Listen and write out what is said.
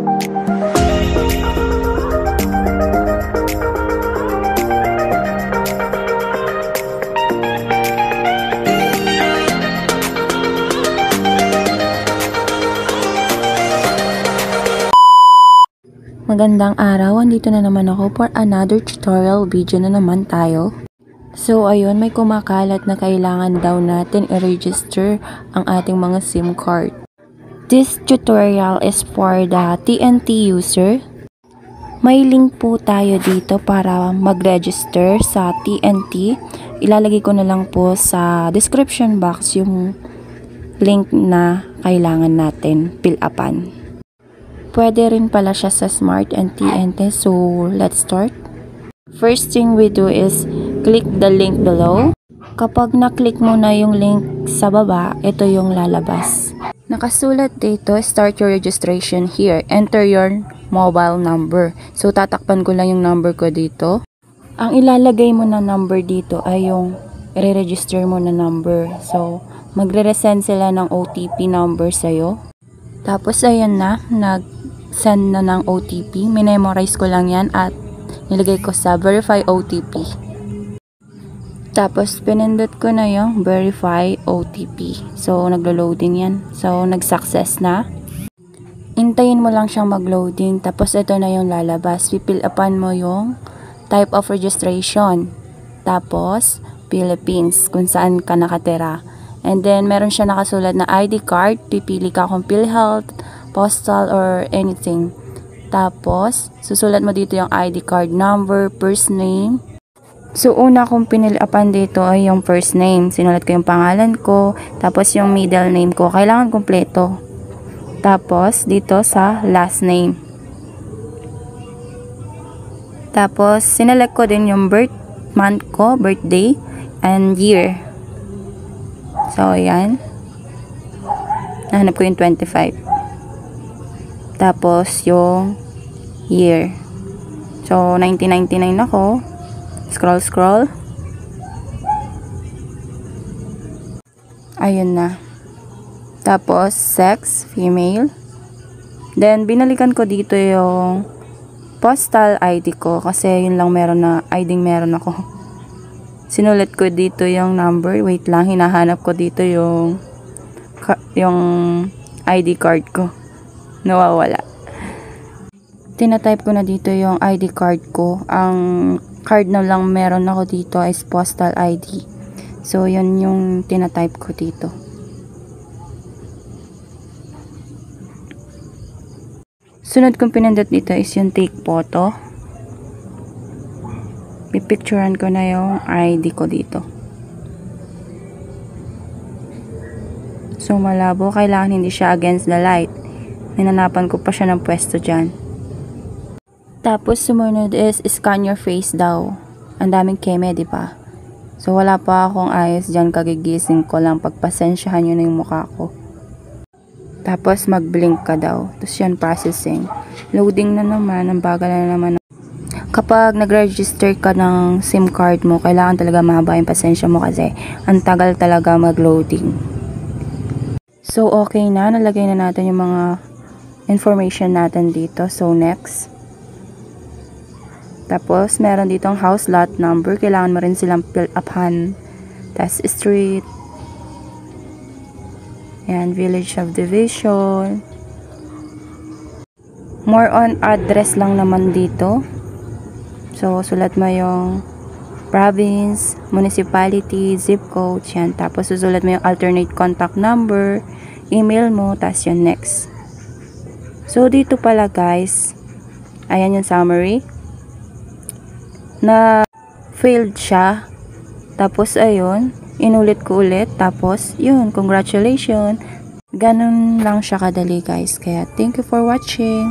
Magandang araw, andito na naman ako for another tutorial video na naman tayo. So ayun, may kumakalat na kailangan daw natin i-register ang ating mga SIM card. This tutorial is for the TNT user. May link po tayo dito para mag-register sa TNT. Ilalagay ko na lang po sa description box yung link na kailangan natin fill upan. Pwede rin pala siya sa Smart and TNT. So, let's start. First thing we do is click the link below. Kapag na-click mo na yung link sa baba, ito yung lalabas. Nakasulat dito, start your registration here. Enter your mobile number. So, tatakpan ko lang yung number ko dito. Ang ilalagay mo na number dito ay yung i-register mo na number. So, magre-resend sila ng OTP number sa'yo. Tapos, ayan na, nag-send na ng OTP. Minemorize ko lang yan at nilagay ko sa verify OTP. Tapos, pinindot ko na yung verify OTP. So, naglo-loading yan. So, nag-success na. Intayin mo lang siyang mag-loading. Tapos, ito na yung lalabas. Pipil upan mo yung type of registration. Tapos, Philippines, kung saan ka nakatira. And then, meron siya nakasulat na ID card. Pipili ka kung PhilHealth, postal, or anything. Tapos, susulat mo dito yung ID card number, first name. So, una kong pinilipan dito ay yung first name. Sinulat ko yung pangalan ko. Tapos, yung middle name ko. Kailangan kumpleto. Tapos, dito sa last name. Tapos, sinelect ko din yung birth month ko, birthday, and year. So, ayan. Nahanap ko yung 25. Tapos, yung year. So, 1999 ako. Scroll. Ayun na. Tapos, sex, female. Then, binalikan ko dito yung postal ID ko. Kasi, yun lang meron ako. Sinulat ko dito yung number. Wait lang, hinahanap ko dito yung ID card ko. Nawawala. Tinatype ko na dito yung ID card ko. Ang card na lang meron ako dito is postal ID. So, yun yung tinatype ko dito. Sunod kong pinindot dito is yung take photo. Pipicturean ko na yung ID ko dito. So, malabo. Kailangan hindi siya against the light. Ninanapan ko pa siya ng pwesto dyan. Tapos, sumunod is scan your face daw. Ang daming keme, diba? So, wala pa akong ayos dyan. Kagigising ko lang. Pagpasensyahan nyo na yung mukha ko. Tapos, mag-blink ka daw. Tapos, yan processing. Loading na naman. Ang bagal na naman. Kapag nag-register ka ng SIM card mo, kailangan talaga mahaba yung pasensya mo kasi ang tagal talaga mag-loading. So, okay na. Nalagay na natin yung mga information natin dito. So, next. Tapos, meron ditong house lot number. Kailangan mo rin silang fill upan. Tapos, street. Yan, village of division. More on address lang naman dito. So, sulat mo yung province, municipality, zip code, yan. Tapos, susulat mo yung alternate contact number, email mo, tas yung next. So, dito pala guys, ayan yung summary. Na failed siya. Tapos, ayun, inulit ko ulit. Tapos, yun, congratulations. Ganun lang siya kadali guys. Kaya, thank you for watching.